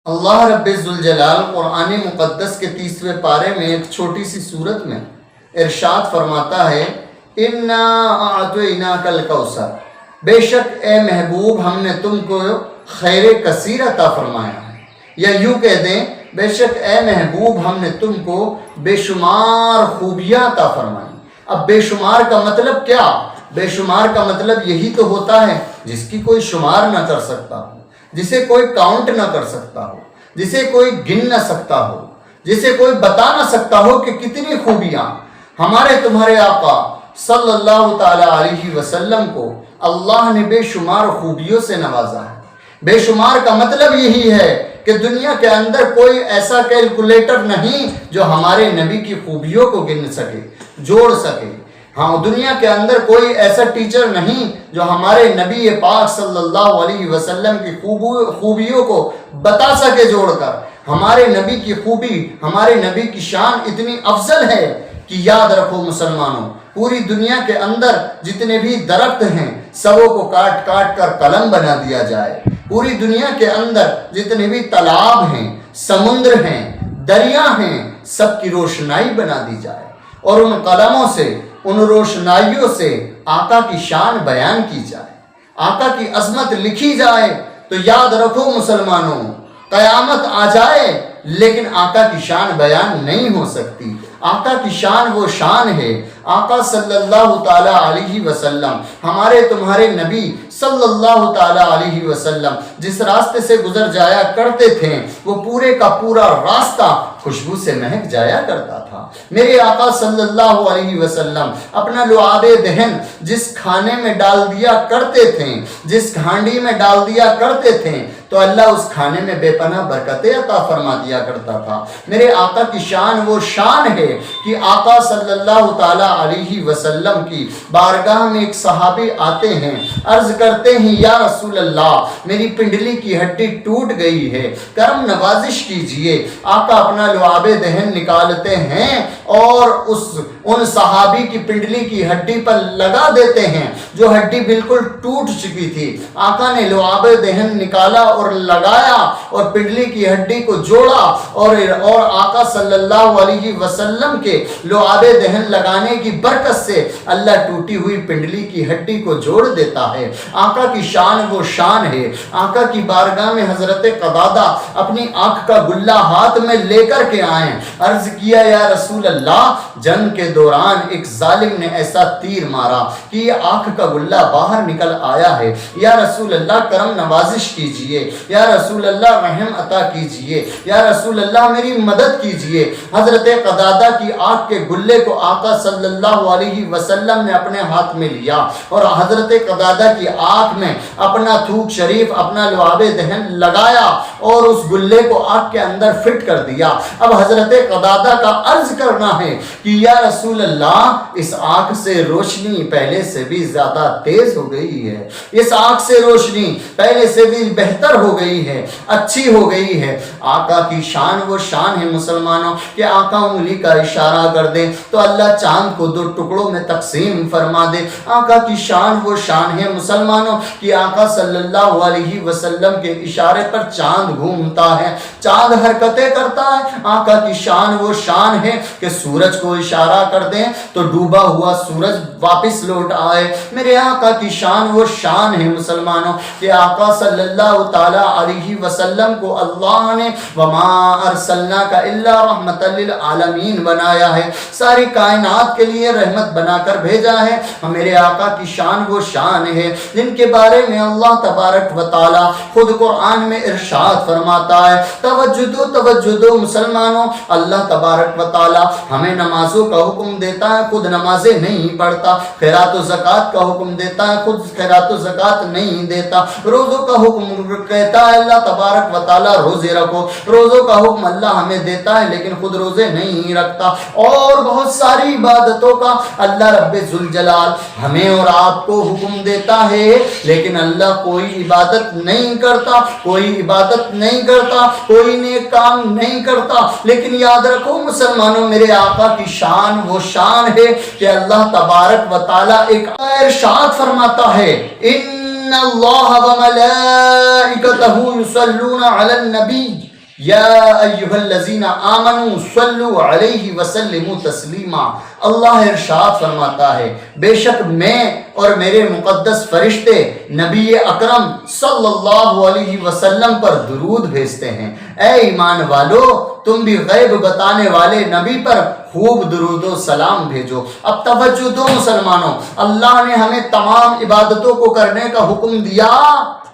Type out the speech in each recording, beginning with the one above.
اللہ رب ذوالجلال قرآن مقدس کے 30ویں پارے میں ایک چھوٹی سی سورت میں ارشاد فرماتا ہے اِنَّا أَعْطَيْنَاكَ الْكَوْثَرَ، بے شک اے محبوب ہم نے تم کو خیر کثیر عطا فرمایا ہے، یا یوں کہہ دیں بے شک اے محبوب ہم نے تم کو بے شمار خوبیاں عطا فرمائی۔ اب بے شمار کا مطلب کیا؟ بے شمار کا مطلب یہی تو ہوتا ہے جس کی کوئی شمار نہ کر سکتا ہو، جسے کوئی کاؤنٹ نہ کر سکتا ہو، جسے کوئی گن نہ سکتا ہو، جسے کوئی بتا نہ سکتا ہو کہ کتنی خوبیاں ہمارے تمہارے آقا صلی اللہ تعالی علیہ وسلم کو اللہ نے بے شمار خوبیوں سے نوازا ہے۔ بے شمار کا مطلب یہی ہے کہ دنیا کے اندر کوئی ایسا کیلکولیٹر نہیں جو ہمارے نبی کی خوبیوں کو گن سکے، جوڑ سکے۔ ہاں، دنیا کے اندر کوئی ایسا ٹیچر نہیں جو ہمارے نبی پاک صلی اللہ علیہ وسلم کی خوبیوں کو بتا سکے جوڑ کر۔ ہمارے نبی کی خوبی، ہمارے نبی کی شان اتنی افضل ہے کہ یاد رکھو مسلمانوں، پوری دنیا کے اندر جتنے بھی درخت ہیں سبوں کو کاٹ کاٹ کر قلم بنا دیا جائے۔ پوری دنیا کے اندر جتنے بھی تالاب ہیں، سمندر ہیں، دریا ہیں، سب کی روشنائی بنا دی جائے، اور ان قلموں سے، ان روشنائیوں سے آقا کی شان بیان کی جائے، آقا کی عظمت لکھی جائے۔ تو یاد رکھو مسلمانوں، قیامت آ جائے لیکن آقا کی شان بیان نہیں ہو سکتی۔ آقا کی شان وہ شان ہے، آقا صلی اللہ تعالی علیہ وسلم، ہمارے تمہارے نبی صلی اللہ تعالی علیہ وسلم جس راستے سے گزر جایا کرتے تھے وہ پورے کا پورا راستہ خوشبو سے مہک جایا کرتا تھا۔ میرے آقا صلی اللہ علیہ وسلم اپنا لعاب دہن جس کھانے میں ڈال دیا کرتے تھے، جس ہانڈی میں ڈال دیا کرتے تھے، تو اللہ اس کھانے میں بے پناہ برکتیں عطا فرما دیا کرتا تھا۔ میرے آقا کی شان وہ شان ہے کہ آقا صلی اللہ تعالی علیہ وسلم کی بارگاہ میں ایک صحابی آتے ہیں، عرض کرتے ہیں یا رسول اللہ میری پنڈلی کی ہڈی ٹوٹ گئی ہے، کرم نوازش کیجئے۔ آقا اپنا لعاب دہن نکالتے ہیں اور ان صحابی کی پنڈلی کی ہڈی پر لگا دیتے ہیں جو ہڈی بالکل ٹوٹ چکی تھی۔ آقا نے لعاب دہن نکالا اور لگایا اور پنڈلی کی ہڈی کو جوڑا، اور آقا صلی اللہ علیہ وسلم کے لعاب دہن لگانے کی برکت سے اللہ ٹوٹی ہوئی پنڈلی کی ہڈی کو جوڑ دیتا ہے۔ آقا کی شان وہ شان ہے۔ آقا کی بارگاہ میں حضرت قدادہ اپنی آنکھ کا گلہ ہاتھ میں لے کر کے آئیں، عرض کیا یا رسول اللہ جنگ کے دوران ایک ظالم نے ایسا تیر مارا کہ یہ آنکھ کا گلہ باہر نکل آیا ہے، یا رسول اللہ کرم نوازش کیجئے، یا رسول اللہ رحم عطا کیجئے، یا رسول اللہ میری مدد کیجئے۔ حضرت قدادہ کی آنکھ کے گلے کو آقا صلی اللہ علیہ وسلم نے اپنے ہاتھ میں لیا اور حضرت قدادہ کی آنکھ میں اپنا تھوک شریف، اپنا لعاب دہن لگایا اور اس گلے کو آنکھ کے اندر فٹ کر دیا۔ اب حضرت قدادہ کا عرض کرنا ہے کہ یا رسول اللہ اس آنکھ سے روشنی پہلے سے بھی زیادہ تیز ہو گئی ہے، اس آنکھ سے روشنی پہلے سے بھی بہتر ہو گئی ہے، اچھی ہو گئی ہے۔ آقا کی شان وہ شان ہے مسلمانوں کہ آقا انگلی کا اشارہ کر دے تو اللہ چاند کو 2 ٹکڑوں میں تقسیم فرما دے۔ آقا کی شان وہ شان ہے مسلمانوں کہ آقا صلی اللہ علیہ وسلم کے اشارے پر چاند گھومتا ہے، چاند حرکتیں کرتا ہے۔ آقا کی شان وہ شان ہے کہ سورج کو اشارہ کر دیں تو ڈوبا ہوا سورج واپس لوٹ آئے۔ میرے آقا کی شان وہ شان ہے مسلمانوں کہ آقا صلی اللہ تعالی علیہ وسلم کو اللہ نے وما ارسلناک الا رحمت للعالمین بنایا ہے، ساری کائنات کے لیے رحمت بنا کر بھیجا ہے۔ میرے آقا کی شان وہ شان ہے جن کے بارے میں اللہ تبارک و تعالی خود قرآن میں ارشاد فرماتا ہے، توجہ مسلمانوں، اللہ تبارک و تعالی ہمیں نمازوں کا حکم دیتا ہے، خود نمازیں نہیں پڑھتا، خیرات و زکوٰۃ کا حکم دیتا ہے، خود خیرات و زکوٰۃ نہیں دیتا، روزوں کا حکم کہتا ہے اللہ تبارک و تعالی روزے رکھو، روزوں کا حکم اللہ ہمیں دیتا ہے لیکن خود روزے نہیں رکھتا، اور بہت ساری عبادتوں کا اللہ رب ذوالجلال ہمیں اور آپ کو حکم دیتا ہے لیکن اللہ کوئی عبادت نہیں کرتا، کوئی عبادت نہیں کرتا، کوئی نیک کام نہیں کرتا۔ لیکن یاد رکھو مسلمانوں، میرے آقا کی شان وہ شان ہے کہ اللہ تبارک و تعالی ایک ارشاد فرماتا ہے، ان اللہ وملائکتہ یصلون علی النبی یا ایھا الذین آمنوا صلوا علیہ وسلموا تسلیما۔ اللہ ارشاد فرماتا ہے بے شک میں اور میرے مقدس فرشتے نبی اکرم صلی اللہ علیہ وسلم پر درود بھیجتے ہیں۔ اے ایمان والو تم بھی غیب بتانے والے نبی پر خوب درود و سلام بھیجو۔ اب توجہ دو مسلمانوں، اللہ نے ہمیں تمام عبادتوں کو کرنے کا حکم دیا،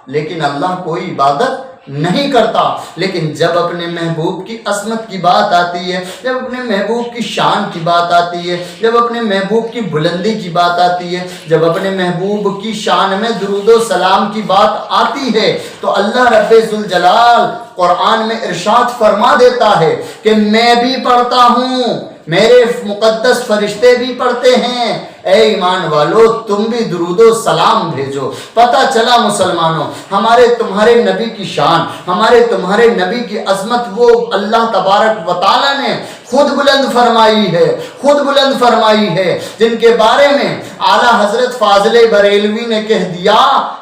لیکن اللہ کوئی عبادت نہیں کرتا۔ لیکن جب اپنے محبوب کی عظمت کی بات آتی ہے، جب اپنے محبوب کی شان کی بات آتی ہے، جب اپنے محبوب کی بلندی کی بات آتی ہے، جب اپنے محبوب کی شان میں درود و سلام کی بات آتی ہے، تو اللہ رب ذوالجلال قرآن میں ارشاد فرما دیتا ہے کہ میں بھی پڑھتا ہوں، میرے مقدس فرشتے بھی پڑھتے ہیں، اے ایمان والو تم بھی درود و سلام بھیجو۔ پتہ چلا مسلمانوں، ہمارے تمہارے نبی کی شان، ہمارے تمہارے نبی کی عظمت وہ اللہ تبارک و تعالیٰ نے خود بلند فرمائی ہے، خود بلند فرمائی ہے، جن کے بارے میں اعلیٰ حضرت فاضل بریلوی نے کہہ دیا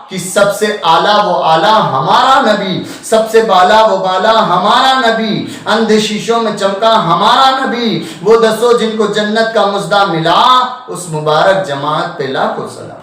کہ سب سے اعلیٰ وہ اعلیٰ ہمارا نبی، سب سے بالا وہ بالا ہمارا نبی، اندھے شیشوں میں چمکا ہمارا نبی، وہ دسو جن کو جنت کا مژدہ ملا، اس مبارک جماعت پہ لاکھوں سلام۔